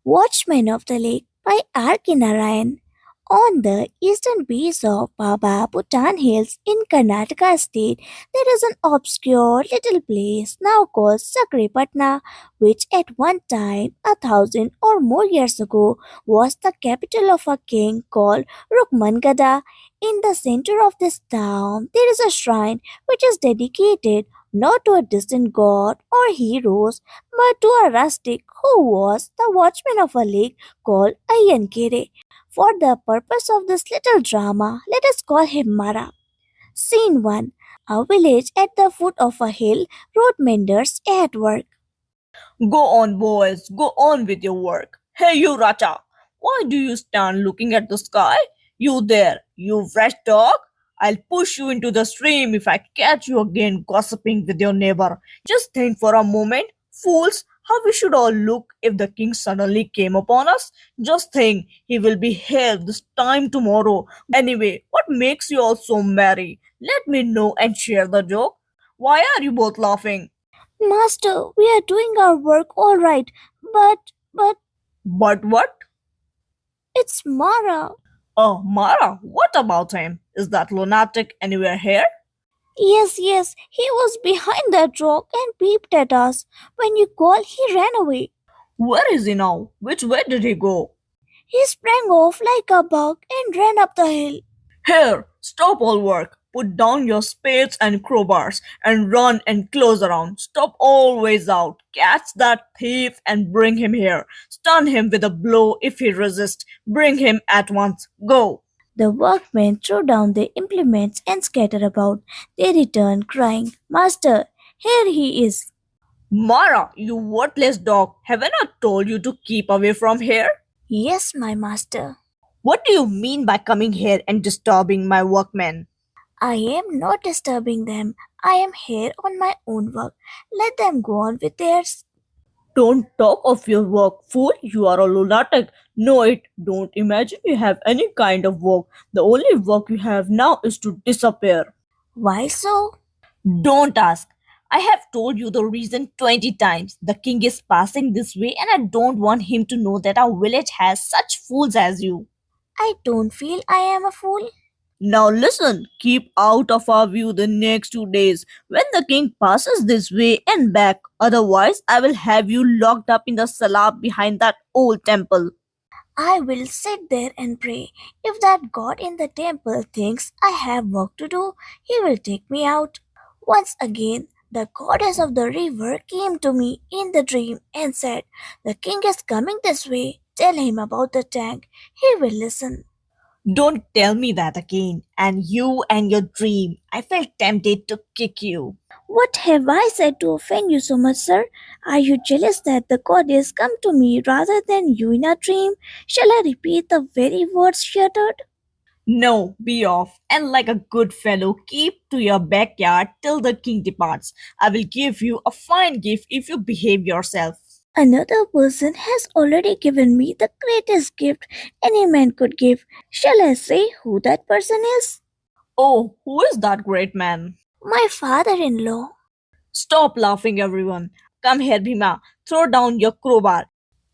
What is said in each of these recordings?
Watchman of the Lake by R.K. Narayan. On the eastern base of Baba Bhutan Hills in Karnataka state, there is an obscure little place now called Sakreatna, which at one time, 1,000 or more years ago, was the capital of a king called Rukmangada. In the center of this town, there is a shrine which is dedicated not to a distant god or heroes, but to a rustic who was the watchman of a lake called Ayankere. For the purpose of this little drama, let us call him Mara. Scene 1. A village at the foot of a hill, road menders at work. Go on, boys, go on with your work. Hey, you Racha, why do you stand looking at the sky? You there, you fresh dog? I'll push you into the stream if I catch you again gossiping with your neighbor. Just think for a moment, fools, how we should all look if the king suddenly came upon us. Just think, he will be here this time tomorrow. Anyway, what makes you all so merry? Let me know and share the joke. Why are you both laughing? Master, we are doing our work all right, but But what? it's Mara. Oh, Mara, what about him? Is that lunatic anywhere here? Yes, he was behind that rock and peeped at us. When you called, he ran away. Where is he now? Which way did he go? He sprang off like a buck and ran up the hill. Here, stop all work. Put down your spades and crowbars and run and close around. Stop always out. Catch that thief and bring him here. Stun him with a blow if he resists. Bring him at once. Go. The workmen threw down their implements and scattered about. They returned, crying, Master, here he is. Mara, you worthless dog. Haven't I told you to keep away from here? Yes, my master. What do you mean by coming here and disturbing my workmen? I am not disturbing them. I am here on my own work. Let them go on with theirs. Don't talk of your work, fool. You are a lunatic. Know it. Don't imagine you have any kind of work. The only work you have now is to disappear. Why so? Don't ask. I have told you the reason 20 times. The king is passing this way, and I don't want him to know that our village has such fools as you. I don't feel I am a fool. Now listen, keep out of our view the next 2 days when the king passes this way and back. Otherwise, I will have you locked up in the salab behind that old temple. I will sit there and pray. If that god in the temple thinks I have work to do, he will take me out. Once again, the goddess of the river came to me in the dream and said, The king is coming this way. Tell him about the tank. He will listen. Don't tell me that again. And you and your dream. I felt tempted to kick you. What have I said to offend you so much, sir? Are you jealous that the goddess come to me rather than you in a dream? Shall I repeat the very words she uttered? No, be off, and like a good fellow, keep to your backyard till the king departs. I will give you a fine gift if you behave yourself. Another person has already given me the greatest gift any man could give. Shall I say who that person is? Oh, who is that great man? My father-in-law. Stop laughing, everyone. Come here, Bhima. Throw down your crowbar.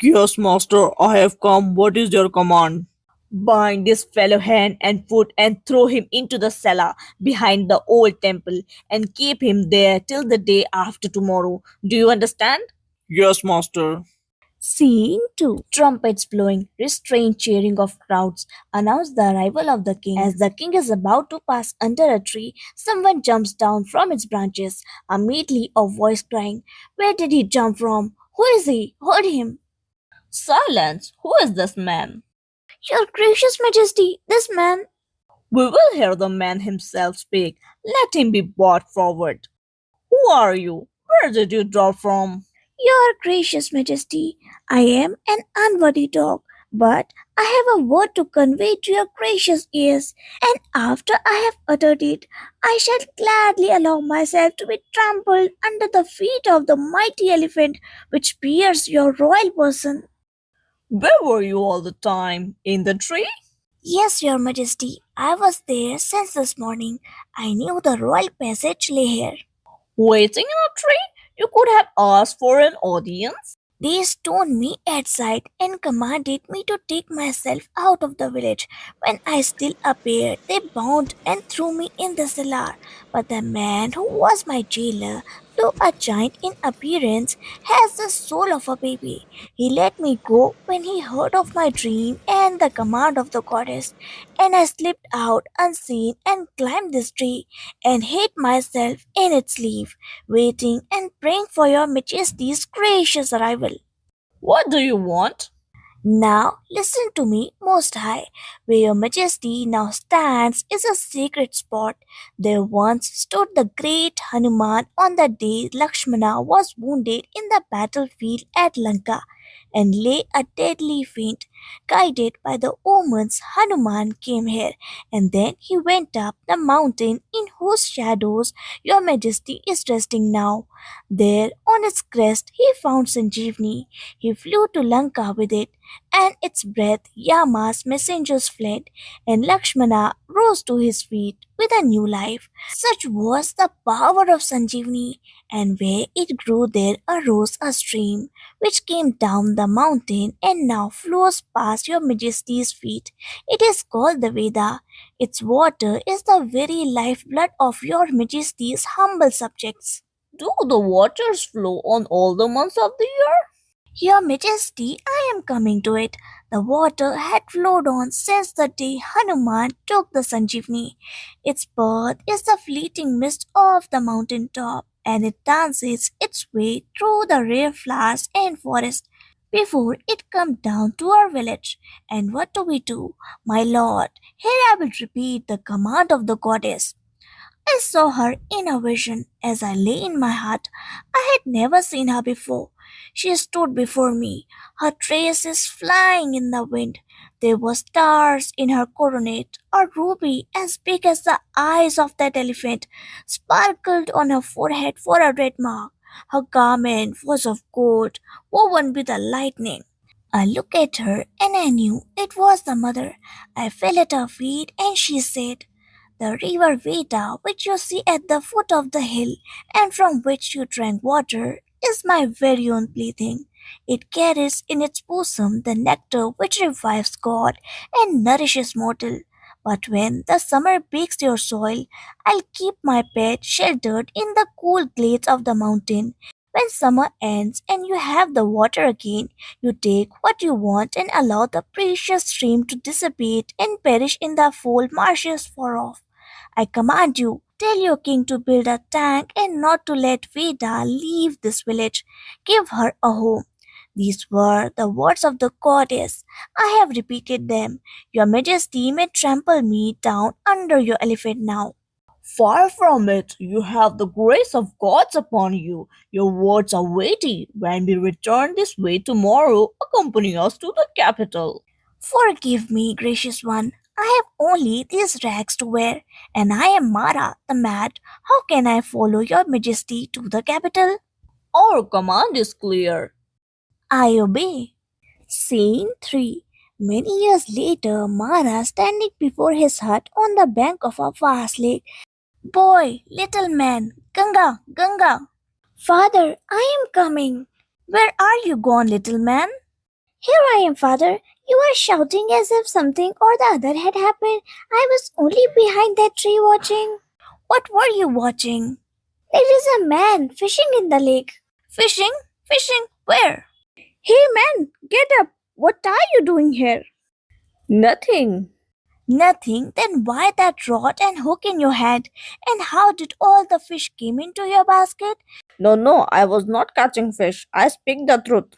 Yes, master, I have come. What is your command? Bind this fellow hand and foot and throw him into the cellar behind the old temple and keep him there till the day after tomorrow. Do you understand? Yes, master. Scene 2. Trumpets blowing, restrained cheering of crowds announce the arrival of the king. As the king is about to pass under a tree, someone jumps down from its branches. Immediately a voice crying, Where did he jump from? Who is he? Hold him. Silence! Who is this man? Your gracious majesty, this man. We will hear the man himself speak. Let him be brought forward. Who are you? Where did you drop from? Your gracious majesty, I am an unworthy dog, but I have a word to convey to your gracious ears, and after I have uttered it, I shall gladly allow myself to be trampled under the feet of the mighty elephant which bears your royal person. Where were you all the time? In the tree? Yes, your majesty, I was there since this morning. I knew the royal passage lay here. Waiting in a tree? You could have asked for an audience. They stoned me at sight and commanded me to take myself out of the village. When I still appeared, they bound and threw me in the cellar. But the man who was my jailer, though a giant in appearance, has the soul of a baby. He let me go when he heard of my dream and the command of the goddess, and I slipped out unseen and climbed this tree and hid myself in its leaf, waiting and praying for your majesty's gracious arrival. What do you want? Now listen to me, Most High. Where your majesty now stands is a sacred spot. There once stood the great Hanuman on the day Lakshmana was wounded in the battlefield at Lanka and lay a deadly faint. Guided by the omens, Hanuman came here, and then he went up the mountain in whose shadows your majesty is resting now. There on its crest he found Sanjeevani. He flew to Lanka with it, and its breath Yama's messengers fled, and Lakshmana rose to his feet with a new life. Such was the power of Sanjeevani, and where it grew there arose a stream, which came down the mountain and now flows past your majesty's feet. It is called the Veda. Its water is the very lifeblood of your majesty's humble subjects. Do the waters flow on all the months of the year? Your Majesty, I am coming to it. The water had flowed on since the day Hanuman took the Sanjeevani. Its birth is the fleeting mist of the mountain top, and it dances its way through the rare flowers and forest before it comes down to our village. And what do we do? My lord, here I will repeat the command of the goddess. I saw her in a vision as I lay in my hut. I had never seen her before. She stood before me, her tresses flying in the wind. There were stars in her coronet. A ruby as big as the eyes of that elephant sparkled on her forehead for a red mark. Her garment was of gold, woven with a lightning. I looked at her and I knew it was the mother. I fell at her feet and she said, the river Veda, which you see at the foot of the hill and from which you drank water, is my very own plaything. It carries in its bosom the nectar which revives God and nourishes mortal. But when the summer bakes your soil, I'll keep my pet sheltered in the cool glades of the mountain. When summer ends and you have the water again, you take what you want and allow the precious stream to dissipate and perish in the foul marshes far off. I command you, tell your king to build a tank and not to let Veda leave this village. Give her a home. These were the words of the goddess. I have repeated them. Your majesty may trample me down under your elephant now. Far from it, you have the grace of gods upon you. Your words are weighty. When we return this way tomorrow, accompany us to the capital. Forgive me, gracious one. I have only these rags to wear, and I am Mara the Mad. How can I follow your majesty to the capital? Our command is clear. I obey. Scene 3. Many years later, Mara standing before his hut on the bank of a vast lake. Boy, little man, Ganga, Ganga. Father, I am coming. Where are you gone, little man? Here I am, father. You are shouting as if something or the other had happened. I was only behind that tree watching. What were you watching? There is a man fishing in the lake. Fishing? Fishing? Where? Hey man, get up! What are you doing here? Nothing. Nothing? Then why that rod and hook in your hand? And how did all the fish came into your basket? No, I was not catching fish. I speak the truth.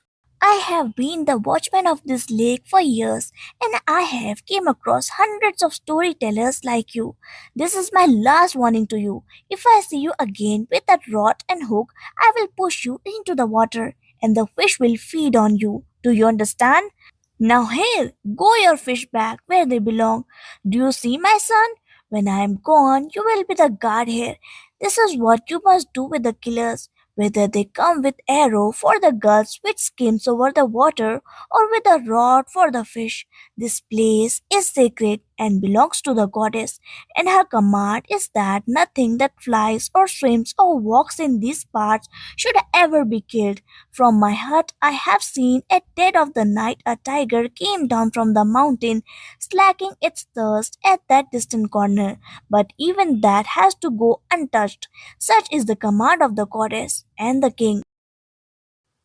I have been the watchman of this lake for years and I have came across hundreds of storytellers like you. This is my last warning to you. If I see you again with that rod and hook, I will push you into the water and the fish will feed on you. Do you understand? Now here, go your fish back where they belong. Do you see, my son? When I am gone, you will be the guard here. This is what you must do with the killers, whether they come with arrow for the gulls which skims over the water or with a rod for the fish. This place is sacred and belongs to the goddess, and her command is that nothing that flies or swims or walks in these parts should ever be killed. From my hut I have seen at dead of the night a tiger came down from the mountain, slacking its thirst at that distant corner, but even that has to go untouched. Such is the command of the goddess and the king.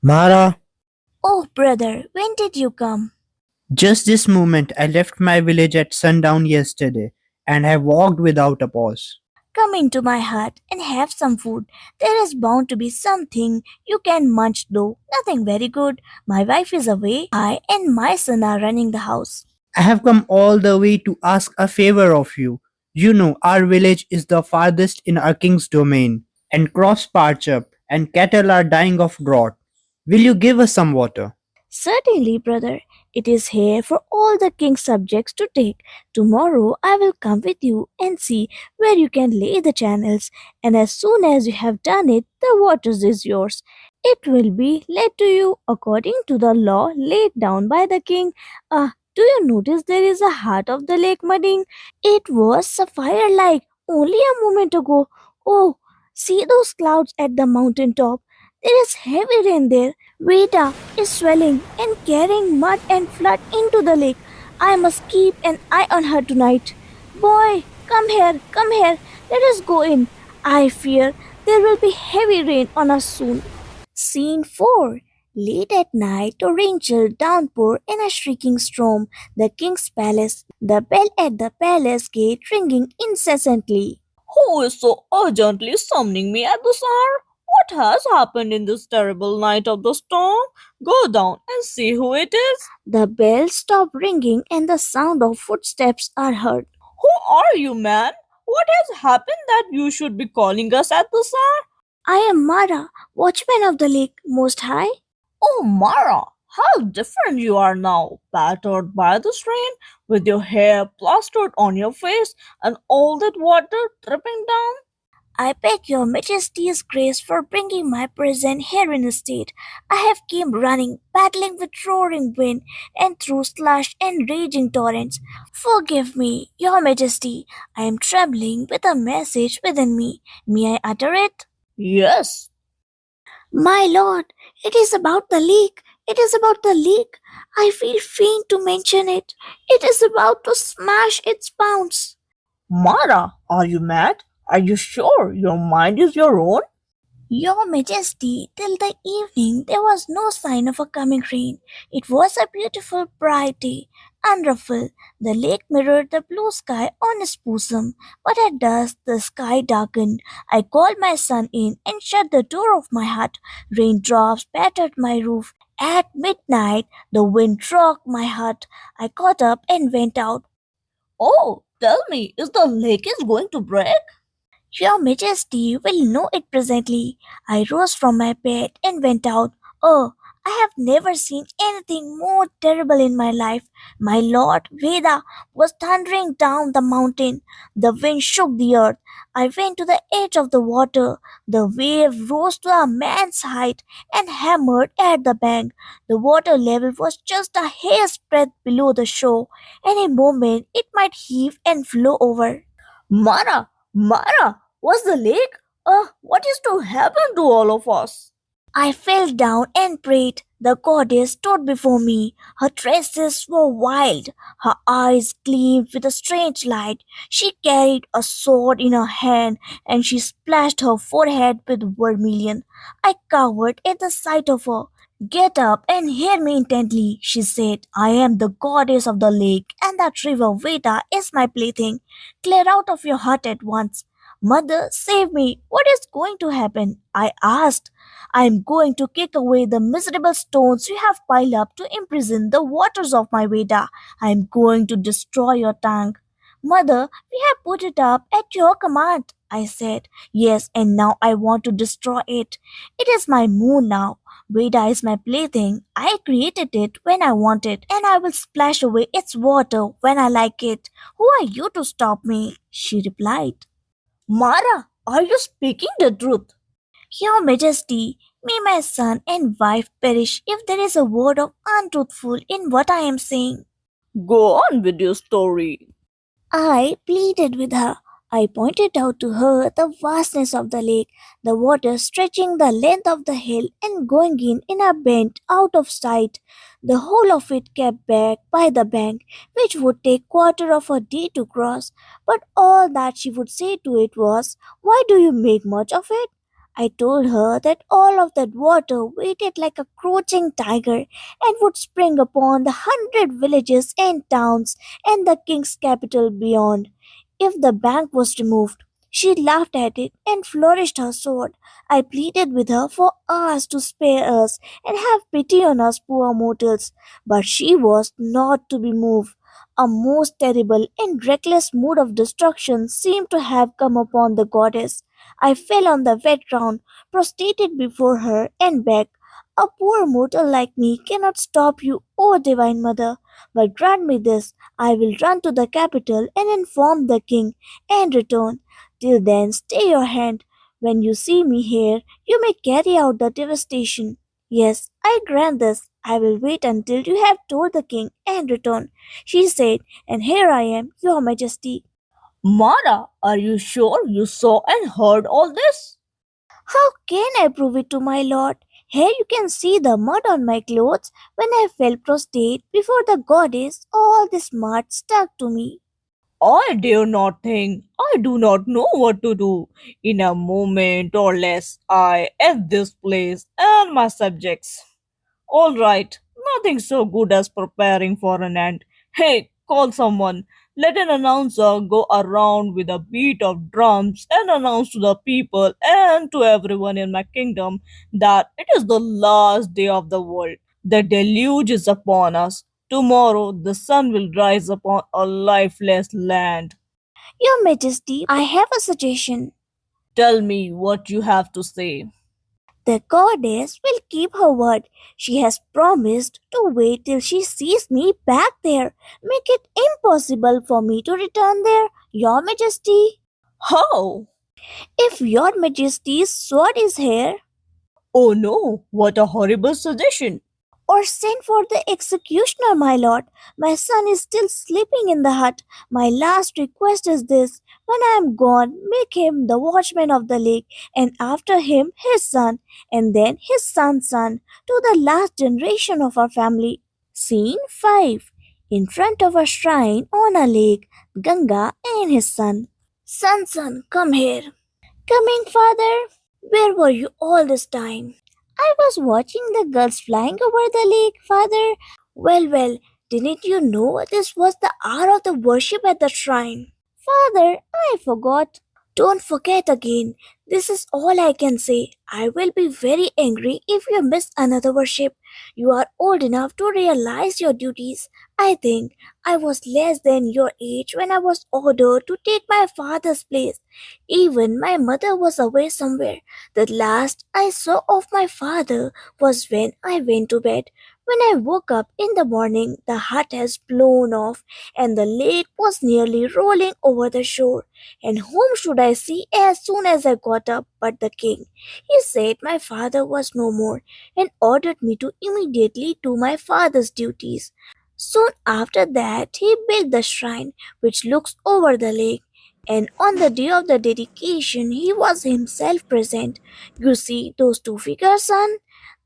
Mara, Oh, brother, when did you come? just this moment I left my village at sundown yesterday and have walked without a pause. Come into my hut and have some food. There is bound to be something you can munch, though nothing very good. My wife is away. I and my son are running the house. I have come all the way to ask a favor of you. You know, our village is the farthest in our king's domain, and crops parch up, and cattle are dying of drought. Will you give us some water? Certainly, brother. It is here for all the king's subjects to take. Tomorrow I will come with you and see where you can lay the channels, and as soon as you have done it, the water is yours. It will be led to you according to the law laid down by the king. Do you notice there is a heart of the lake mudding? It was sapphire like only a moment ago. Oh, see those clouds at the mountain top. There is heavy rain there. Veda is swelling and carrying mud and flood into the lake. I must keep an eye on her tonight. Boy, come here, let us go in. I fear there will be heavy rain on us soon. Scene 4. Late at night, a torrential downpour in a shrieking storm. The king's palace. The bell at the palace gate ringing incessantly. Who is so urgently summoning me at this hour? What has happened in this terrible night of the storm? Go down and see who it is. The bell stopped ringing and the sound of footsteps are heard. Who are you, man? What has happened that you should be calling us at this hour? I am Mara, watchman of the lake, most high. Oh, Mara, how different you are now, battered by this rain, with your hair plastered on your face and all that water dripping down. I beg your majesty's grace for bringing my present here in state. I have came running, battling with roaring wind and through slush and raging torrents. Forgive me, your majesty. I am trembling with a message within me. May I utter it? Yes, My lord, it is about the leak. It is about the leak. I feel faint to mention it. It is about to smash its bounds. Mara, are you mad? Are you sure your mind is your own? Your Majesty, till the evening there was no sign of a coming rain. It was a beautiful bright day, unruffled. The lake mirrored the blue sky on its bosom, but at dusk the sky darkened. I called my son in and shut the door of my hut. Raindrops pattered my roof. At midnight the wind rocked my hut. I got up and went out. Oh, tell me, is the lake is going to break? Your Majesty will know it presently. I rose from my bed and went out. Oh, I have never seen anything more terrible in my life. My lord Veda was thundering down the mountain. The wind shook the earth. I went to the edge of the water. The wave rose to a man's height and hammered at the bank. The water level was just a hair's breadth below the shore. Any moment it might heave and flow over. Mara, what's the lake? What is to happen to all of us? I fell down and prayed. The goddess stood before me. Her tresses were wild. Her eyes gleamed with a strange light. She carried a sword in her hand and she splashed her forehead with vermilion. I cowered at the sight of her. Get up and hear me intently, she said. I am the goddess of the lake, and that river Veda is my plaything. Clear out of your hut at once. Mother, save me. What is going to happen? I asked. I am going to kick away the miserable stones you have piled up to imprison the waters of my Veda. I am going to destroy your tank. Mother, we have put it up at your command, I said. Yes, and now I want to destroy it. It is my moon now. Veda is my plaything. I created it when I want it, and I will splash away its water when I like it. Who are you to stop me? She replied. Mara, are you speaking the truth? Your Majesty, may my son and wife perish if there is a word of untruthful in what I am saying. Go on with your story. I pleaded with her. I pointed out to her the vastness of the lake, the water stretching the length of the hill and going in a bend out of sight, the whole of it kept back by the bank, which would take quarter of a day to cross. But all that she would say to it was, "Why do you make much of it?" I told her that all of that water waited like a crouching tiger and would spring upon the 100 villages and towns and the king's capital beyond, if the bank was removed. She laughed at it and flourished her sword. I pleaded with her for hours to spare us and have pity on us poor mortals, but she was not to be moved. A most terrible and reckless mood of destruction seemed to have come upon the goddess. I fell on the wet ground, prostrated before her, and begged, "A poor mortal like me cannot stop you, O divine mother, but grant me this. I will run to the capital and inform the king, and return. Till then, stay your hand. When you see me here, you may carry out the devastation." "Yes, I grant this. I will wait until you have told the king, and return," she said, "and here I am, your majesty." Mara, are you sure you saw and heard all this? "How can I prove it to my lord? Here you can see the mud on my clothes. When I fell prostrate before the goddess, all this mud stuck to me." I dare not think. I do not know what to do. In a moment or less, I end this place and my subjects. All right, nothing so good as preparing for an end. Hey, call someone. Let an announcer go around with a beat of drums and announce to the people and to everyone in my kingdom that it is the last day of the world. The deluge is upon us. Tomorrow the sun will rise upon a lifeless land. "Your majesty, I have a suggestion." Tell me what you have to say. "The goddess will keep her word. She has promised to wait till she sees me back there. Make it impossible for me to return there, your majesty." How? "If your majesty's sword is here, Oh no, what a horrible suggestion. or send for the executioner, my lord. My son is still sleeping in the hut. My last request is this: when I am gone, make him the watchman of the lake, and after him his son, and then his son's son, to the last generation of our family." Scene 5. In front of a shrine on a lake, Ganga and his son. "Son, come here." "Coming, father." "Where were you all this time?" "I was watching the gulls flying over the lake, father." Well, didn't you know this was the hour of the worship at the shrine?" "Father, I forgot." "Don't forget again. This is all I can say. I will be very angry if you miss another worship. You are old enough to realize your duties. I think I was less than your age when I was ordered to take my father's place. Even my mother was away somewhere. The last I saw of my father was when I went to bed. When I woke up in the morning, the hut has blown off and the lake was nearly rolling over the shore. And whom should I see as soon as I got up but the king? He said my father was no more and ordered me to immediately do my father's duties. Soon after that, he built the shrine which looks over the lake, and on the day of the dedication, he was himself present. You see those two figures, son?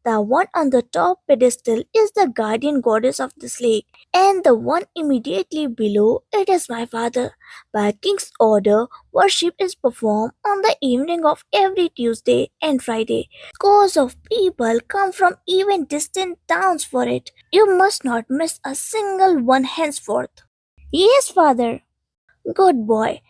The one on the top pedestal is the guardian goddess of this lake, and the one immediately below it is my father. By king's order, worship is performed on the evening of every Tuesday and Friday. Scores of people come from even distant towns for it. You must not miss a single one henceforth." "Yes, father." "Good boy.